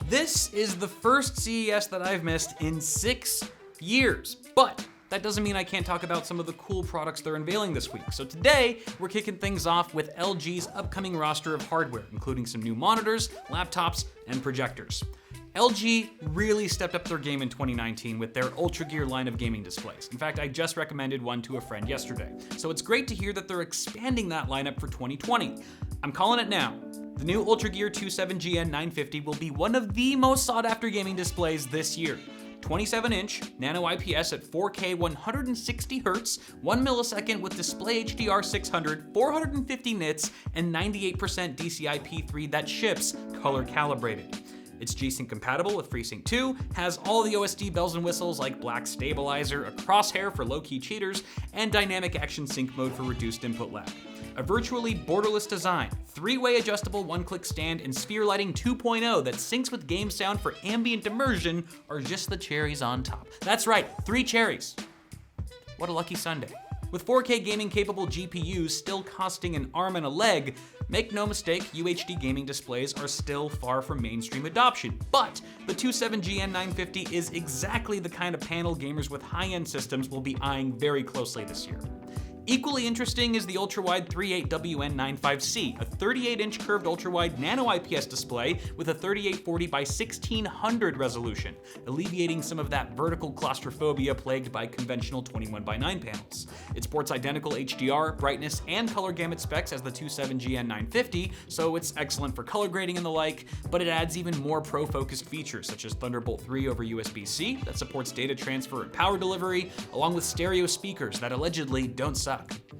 This is the first CES that I've missed in 6 years, but that doesn't mean I can't talk about some of the cool products they're unveiling this week. So today, we're kicking things off with LG's upcoming roster of hardware, including some new monitors, laptops, and projectors. LG really stepped up their game in 2019 with their UltraGear line of gaming displays. In fact, I just recommended one to a friend yesterday. So it's great to hear that they're expanding that lineup for 2020. I'm calling it now. The new UltraGear 27GN 950 will be one of the most sought after gaming displays this year. 27-inch nano IPS at 4K 160Hz, 1 millisecond with display HDR 600, 450 nits, and 98% DCI-P3 that ships color calibrated. It's G-Sync compatible with FreeSync 2, has all the OSD bells and whistles like black stabilizer, a crosshair for low-key cheaters, and dynamic action sync mode for reduced input lag. A virtually borderless design, 3-way adjustable one-click stand, and sphere lighting 2.0 that syncs with game sound for ambient immersion are just the cherries on top. That's right, 3 cherries. What a lucky Sunday. With 4K gaming capable GPUs still costing an arm and a leg, make no mistake, UHD gaming displays are still far from mainstream adoption. But the 27GN 950 is exactly the kind of panel gamers with high-end systems will be eyeing very closely this year. Equally interesting is the UltraWide 38WN95C, a 38-inch curved ultra-wide nano IPS display with a 3840 by 1600 resolution, alleviating some of that vertical claustrophobia plagued by conventional 21:9 panels. It sports identical HDR, brightness, and color gamut specs as the 27GN 950, so it's excellent for color grading and the like, but it adds even more pro-focused features such as Thunderbolt 3 over USB-C that supports data transfer and power delivery, along with stereo speakers that allegedly don't suck.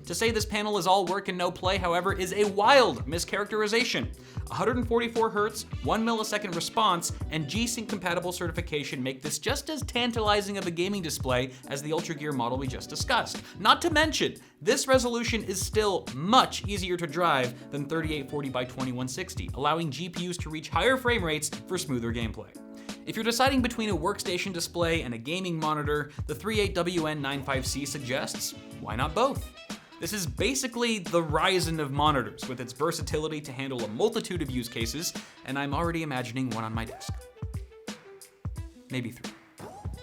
To say this panel is all work and no play, however, is a wild mischaracterization. 144Hz, 1 millisecond response, and G-Sync compatible certification make this just as tantalizing of a gaming display as the UltraGear model we just discussed. Not to mention, this resolution is still much easier to drive than 3840 by 2160, allowing GPUs to reach higher frame rates for smoother gameplay. If you're deciding between a workstation display and a gaming monitor, the 38WN95C suggests, why not both? This is basically the Ryzen of monitors, with its versatility to handle a multitude of use cases, and I'm already imagining one on my desk. Maybe 3.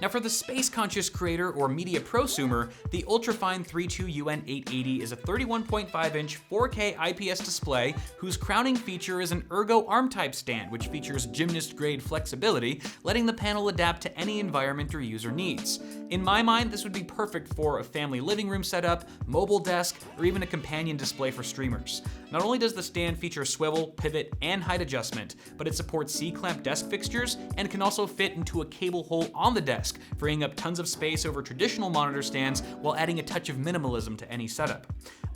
Now for the space-conscious creator or media prosumer, the Ultrafine 32UN880 is a 31.5-inch 4K IPS display whose crowning feature is an ergo arm-type stand, which features gymnast-grade flexibility, letting the panel adapt to any environment or user needs. In my mind, this would be perfect for a family living room setup, mobile desk, or even a companion display for streamers. Not only does the stand feature swivel, pivot, and height adjustment, but it supports C-clamp desk fixtures and can also fit into a cable hole on the desk, freeing up tons of space over traditional monitor stands while adding a touch of minimalism to any setup.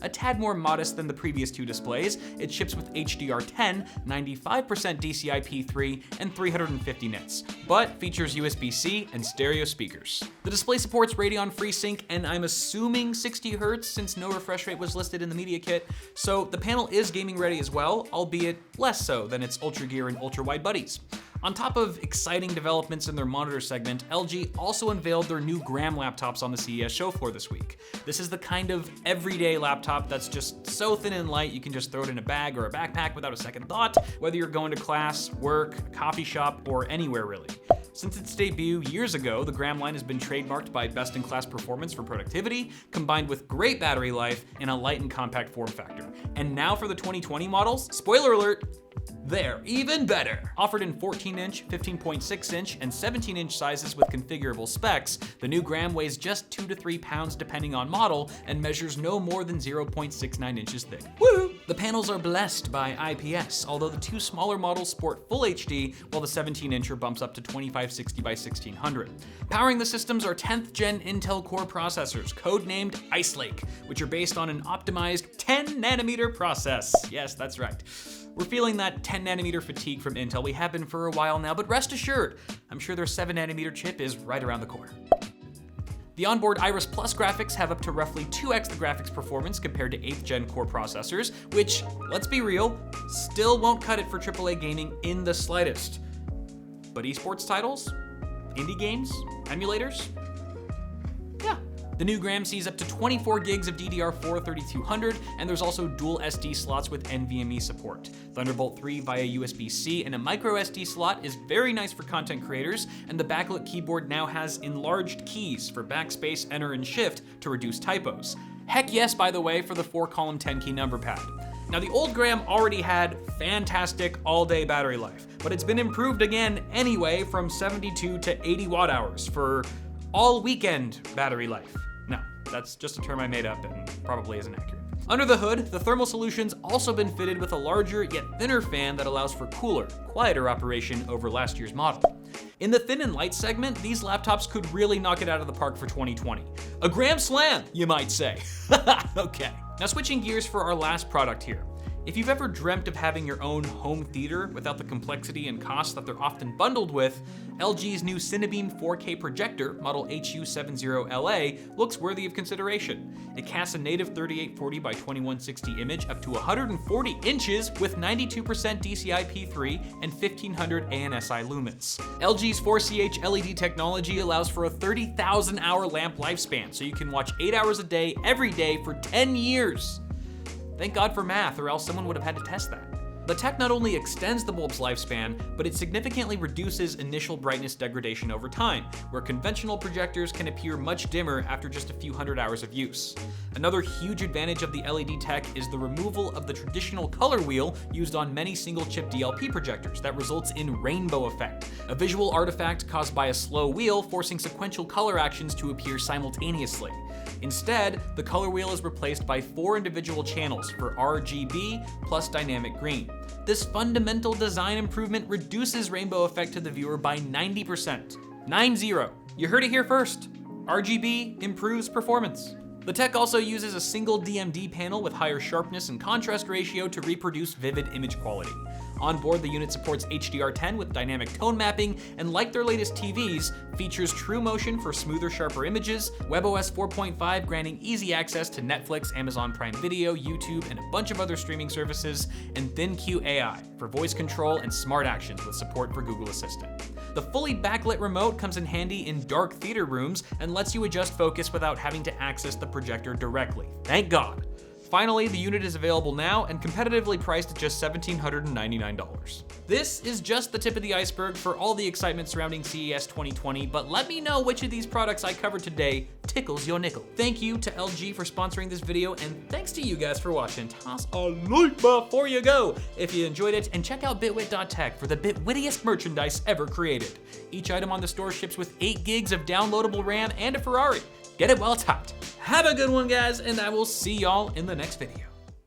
A tad more modest than the previous 2 displays, it ships with HDR10, 95% DCI-P3, and 350 nits, but features USB-C and stereo speakers. The display supports Radeon FreeSync, and I'm assuming 60Hz since no refresh rate was listed in the media kit, so the panel is gaming ready as well, albeit less so than its UltraGear and UltraWide buddies. On top of exciting developments in their monitor segment, LG also unveiled their new Gram laptops on the CES show floor this week. This is the kind of everyday laptop that's just so thin and light you can just throw it in a bag or a backpack without a second thought, whether you're going to class, work, a coffee shop, or anywhere really. Since its debut years ago, the Gram line has been trademarked by best-in-class performance for productivity, combined with great battery life and a light and compact form factor. And now for the 2020 models, spoiler alert, they're even better! Offered in 14-inch, 15.6-inch, and 17-inch sizes with configurable specs, the new Gram weighs just 2 to 3 pounds depending on model and measures no more than 0.69 inches thick. Woo! The panels are blessed by IPS, although the 2 smaller models sport Full HD, while the 17-incher bumps up to 2560 by 1600. Powering the systems are 10th gen Intel Core processors, codenamed Ice Lake, which are based on an optimized 10nm process. Yes, that's right. We're feeling that 10nm fatigue from Intel. We have been for a while now, but rest assured, I'm sure their 7nm chip is right around the corner. The onboard Iris Plus graphics have up to roughly 2x the graphics performance compared to 8th gen Core processors, which, let's be real, still won't cut it for AAA gaming in the slightest. But esports titles? Indie games? Emulators? Yeah, The new Gram sees up to 24 gigs of DDR4 3200, and there's also dual SD slots with NVMe support. Thunderbolt 3 via USB-C and a micro SD slot is very nice for content creators, and the backlit keyboard now has enlarged keys for backspace, enter, and shift to reduce typos. Heck yes, by the way, for the 4-column 10-key number pad. Now, the old Gram already had fantastic all-day battery life, but it's been improved again anyway from 72 to 80 watt hours for all-weekend battery life. No, that's just a term I made up and probably isn't accurate. Under the hood, the thermal solution's also been fitted with a larger yet thinner fan that allows for cooler, quieter operation over last year's model. In the thin and light segment, these laptops could really knock it out of the park for 2020. A Gram slam, you might say. Okay. Now switching gears for our last product here. If you've ever dreamt of having your own home theater without the complexity and cost that they're often bundled with, LG's new Cinebeam 4K projector, model HU70LA, looks worthy of consideration. It casts a native 3840 by 2160 image up to 140 inches with 92% DCI-P3 and 1500 ANSI lumens. LG's 4CH LED technology allows for a 30,000 hour lamp lifespan, so you can watch 8 hours a day, every day for 10 years. Thank God for math, or else someone would have had to test that. The tech not only extends the bulb's lifespan, but it significantly reduces initial brightness degradation over time, where conventional projectors can appear much dimmer after just a few hundred hours of use. Another huge advantage of the LED tech is the removal of the traditional color wheel used on many single-chip DLP projectors that results in rainbow effect, a visual artifact caused by a slow wheel forcing sequential color actions to appear simultaneously. Instead, the color wheel is replaced by 4 individual channels for RGB plus dynamic green. This fundamental design improvement reduces rainbow effect to the viewer by 90%. 9-0. You heard it here first. RGB improves performance. The tech also uses a single DMD panel with higher sharpness and contrast ratio to reproduce vivid image quality. On board, the unit supports HDR10 with dynamic tone mapping, and like their latest TVs, features True Motion for smoother, sharper images, WebOS 4.5 granting easy access to Netflix, Amazon Prime Video, YouTube, and a bunch of other streaming services, and ThinQ AI for voice control and smart actions with support for Google Assistant. The fully backlit remote comes in handy in dark theater rooms and lets you adjust focus without having to access the projector directly. Thank God. Finally, the unit is available now and competitively priced at just $1,799. This is just the tip of the iceberg for all the excitement surrounding CES 2020, but let me know which of these products I covered today tickles your nickel. Thank you to LG for sponsoring this video, and thanks to you guys for watching. Toss a like before you go if you enjoyed it, and check out bitwit.tech for the bitwittiest merchandise ever created. Each item on the store ships with 8 gigs of downloadable RAM and a Ferrari. Get it while it's hot. Have a good one, guys, and I will see y'all in the next video.